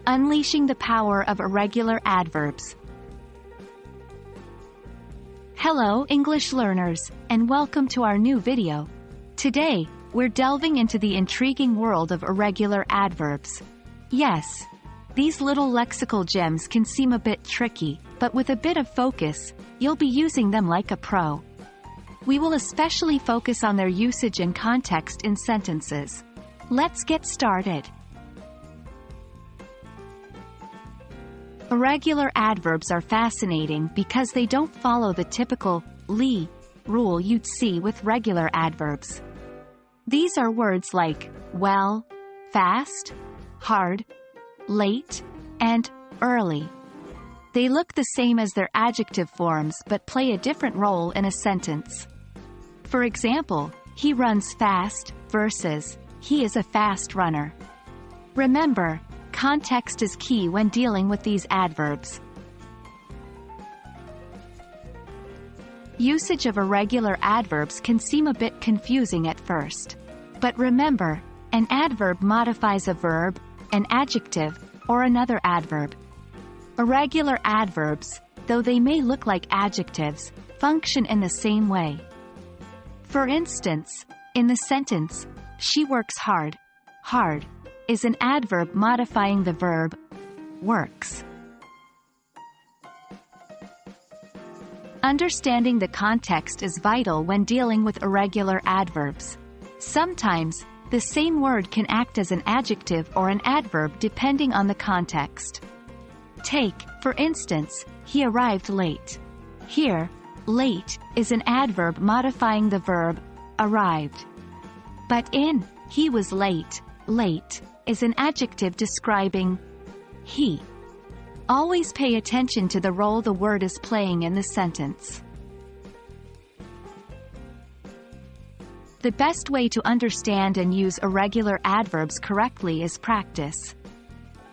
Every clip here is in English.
Unleashing the Power of Irregular Adverbs. Hello, English learners, and welcome to our new video. Today, we're delving into the intriguing world of irregular adverbs. Yes, these little lexical gems can seem a bit tricky, but with a bit of focus, you'll be using them like a pro. We will especially focus on their usage and context in sentences. Let's get started. Irregular adverbs are fascinating because they don't follow the typical "li" rule you'd see with regular adverbs. These are words like well, fast, hard, late, and early. They look the same as their adjective forms but play a different role in a sentence. For example, he runs fast versus he is a fast runner. Remember, context is key when dealing with these adverbs. Usage of irregular adverbs can seem a bit confusing at first. But remember, an adverb modifies a verb, an adjective, or another adverb. Irregular adverbs, though they may look like adjectives, function in the same way. For instance, in the sentence, she works hard, hard is an adverb modifying the verb works. Understanding the context is vital when dealing with irregular adverbs. Sometimes, the same word can act as an adjective or an adverb depending on the context. Take, for instance, he arrived late. Here, late is an adverb modifying the verb arrived. But in he was late, late is an adjective describing he. Always pay attention to the role the word is playing in the sentence. The best way to understand and use irregular adverbs correctly is practice.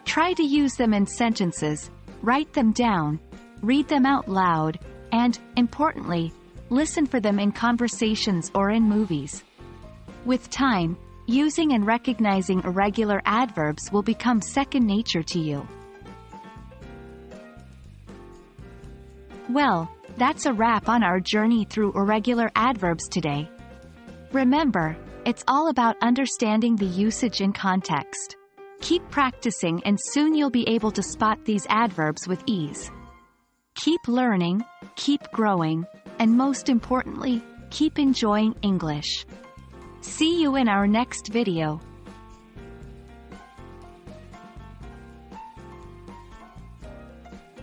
Try to use them in sentences, write them down, read them out loud, and, importantly, listen for them in conversations or in movies. With time, using and recognizing irregular adverbs will become second nature to you. Well, that's a wrap on our journey through irregular adverbs today. Remember, it's all about understanding the usage and context. Keep practicing and soon you'll be able to spot these adverbs with ease. Keep learning, keep growing, and most importantly, keep enjoying English. See you in our next video.